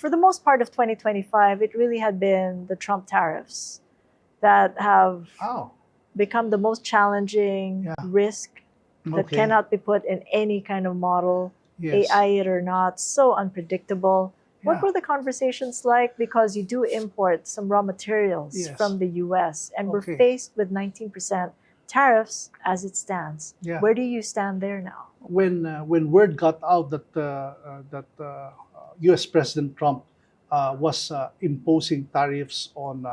for the most part of 2025, it really had been the Trump tariffs that have become the most challenging risk that cannot be put in any kind of model, AI it or not, so unpredictable. What were the conversations like? Because you do import some raw materials from the US, and we're faced with 19% tariffs as it stands. Where do you stand there now? When word got out that U.S. President Trump was imposing tariffs on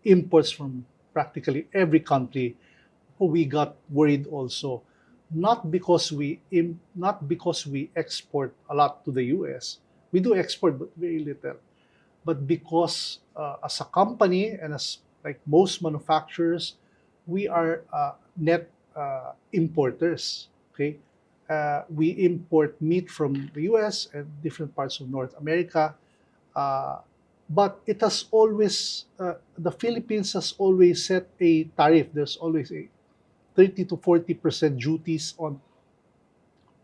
imports from practically every country, we got worried also. Not because we export a lot to the U.S. We do export, but very little. But because as a company and as like most manufacturers, we are net importers. Okay, we import meat from the U.S. and different parts of North America. But it has always, the Philippines has always set a tariff. There's always a 30 to 40% duties on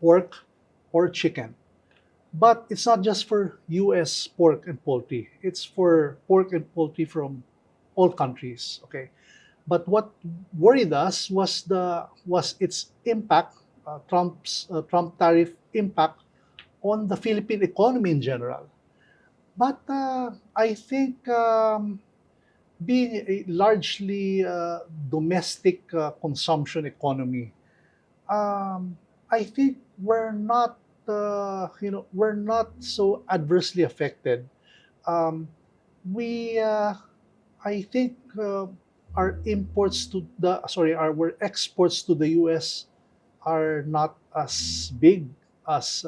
pork or chicken. But it's not just for U.S. pork and poultry. It's for pork and poultry from all countries. Okay, but what worried us was its impact, Trump tariff impact on the Philippine economy in general. But I think being a largely domestic consumption economy, I think we're not so adversely affected. I think our exports to the U.S. are not as big as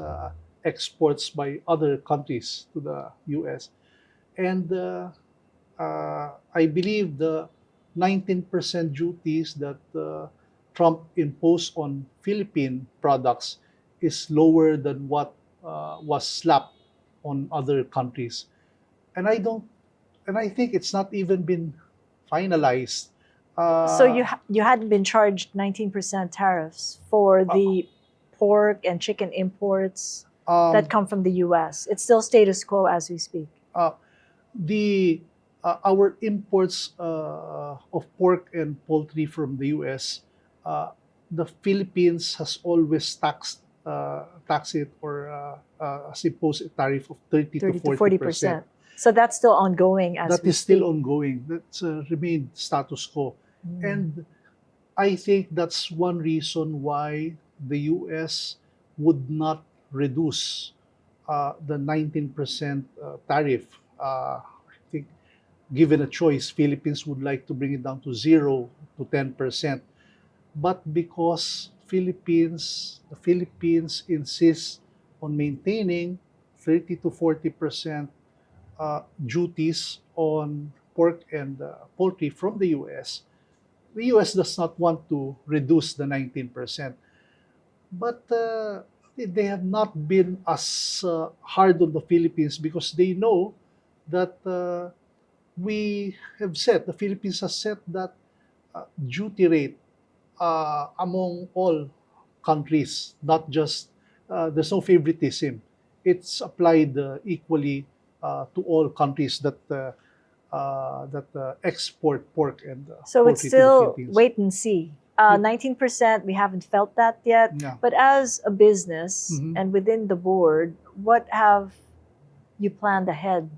exports by other countries to the U.S. And I believe the 19% duties that Trump imposed on Philippine products is lower than what was slapped on other countries. And I think it's not even been finalized. So you hadn't been charged 19% tariffs for the pork and chicken imports that come from the U.S. It's still status quo as we speak. Our imports of pork and poultry from the U.S., the Philippines has always taxed it or has imposed a tariff of 30 to 40%. So that's still ongoing as we speak. That is still ongoing. That's remained status quo. And I think that's one reason why the U.S. would not reduce the 19% tariff. I think given a choice, Philippines would like to bring it down to 0 to 10%. But because the Philippines insists on maintaining 30 to 40% duties on pork and poultry from the U.S., the U.S. does not want to reduce the 19%. But they have not been as hard on the Philippines because they know that the Philippines has set that duty rate among all countries, not just, there's no favoritism. It's applied equally to all countries that export pork and so it's still wait and see. 19%, we haven't felt that yet. Yeah. But as a business and within the board, what have you planned ahead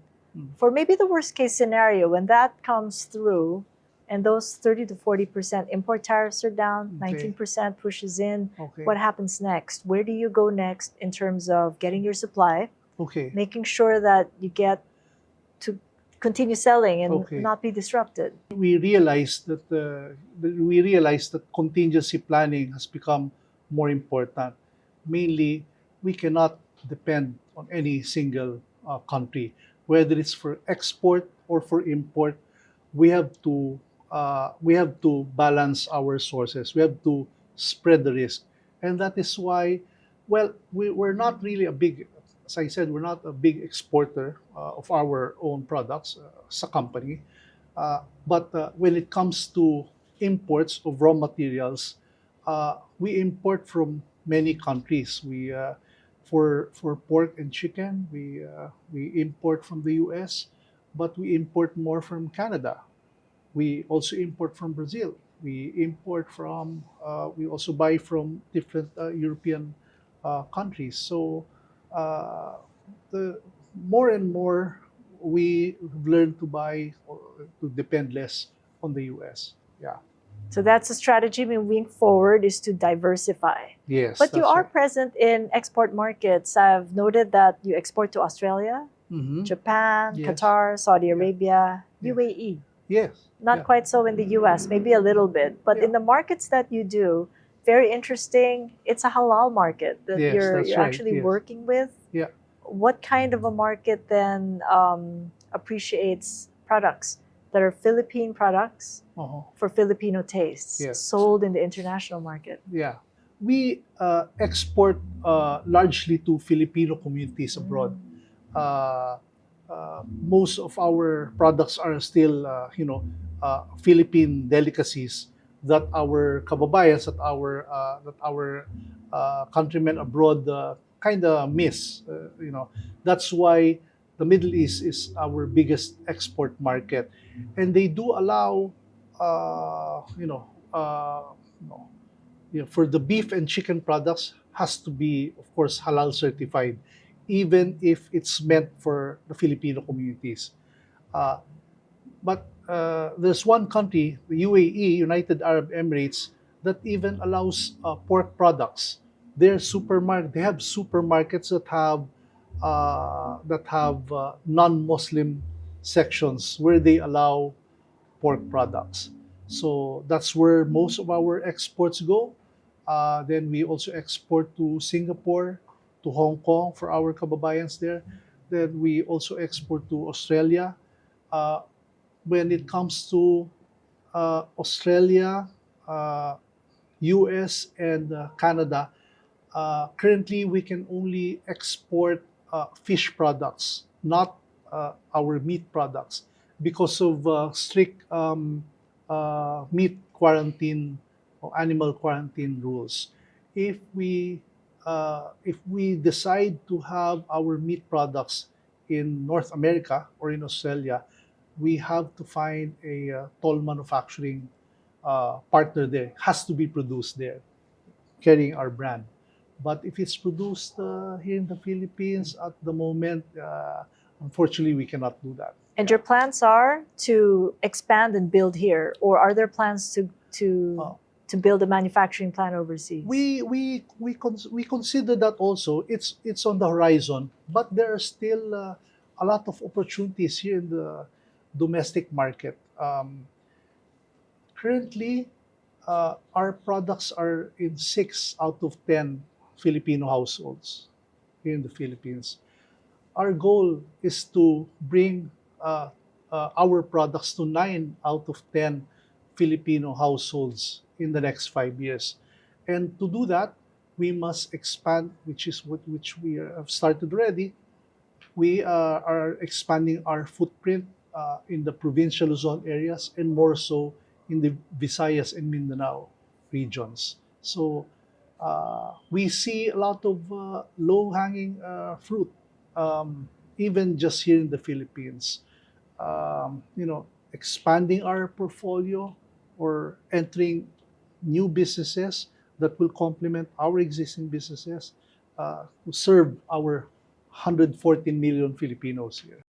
for maybe the worst case scenario when that comes through and those 30 to 40% import tariffs are down, 19% pushes in? What happens next? Where do you go next in terms of getting your supply, making sure that you get to continue selling and not be disrupted? We realized that contingency planning has become more important. Mainly, we cannot depend on any single country, whether it's for export or for import. We have to balance our sources. We have to spread the risk, and that is why, we're not really a big. As I said, we're not a big exporter of our own products as a company. But when it comes to imports of raw materials, we import from many countries. For pork and chicken, we import from the U.S., but we import more from Canada. We also import from Brazil. We also buy from different European countries. So uh, the more and more we learn to buy or to depend less on the U.S. Yeah. So that's a strategy moving forward, is to diversify. Yes, But you that's are right. present in export markets. I've noted that you export to Australia, Mm-hmm. Japan, Yes. Qatar, Saudi Yeah. Arabia, Yeah. UAE. Yes. Not Yeah. quite so in the US, maybe a little bit. But Yeah. in the markets that you do, very interesting. It's a halal market that Yes, that's you're right. actually Yes. working with. Yeah. What kind of a market then appreciates products that are Philippine products Uh-huh. for Filipino tastes, Yes. sold in the international market? Yeah. We export largely to Filipino communities abroad. Uh, Most of our products are still, Philippine delicacies that our kababayans, that our countrymen abroad kind of miss. That's why the Middle East is our biggest export market, and they do allow, you know, for the beef and chicken products has to be, of course, halal certified, even if it's meant for the Filipino communities. Uh, but there's one country, the UAE, United Arab Emirates, that even allows pork products. They have supermarkets that have non-Muslim sections where they allow pork products. So that's where most of our exports go. Then we also export to Singapore, to Hong Kong for our kababayans there. Then we also export to Australia. Uh, when it comes to Australia, uh, US, and Canada, currently we can only export fish products, not our meat products, because of strict meat quarantine or animal quarantine rules. If we decide to have our meat products in North America or in Australia, we have to find a toll manufacturing partner there. Has to be produced there, carrying our brand. But if it's produced here in the Philippines at the moment, unfortunately, we cannot do that. And Yeah. your plans are to expand and build here, or are there plans Uh, to build a manufacturing plant overseas? we consider that also. It's on the horizon, but there are still a lot of opportunities here in the domestic market. Currently, our products are in 6 out of 10 Filipino households here in the Philippines. Our goal is to bring our products to 9 out of 10 Filipino households in the next 5 years. And to do that, we must expand, which we have started already. We are expanding our footprint in the provincial Luzon areas, and more so in the Visayas and Mindanao regions. So we see a lot of low-hanging fruit, even just here in the Philippines. Expanding our portfolio or entering new businesses that will complement our existing businesses to serve our 114 million Filipinos here.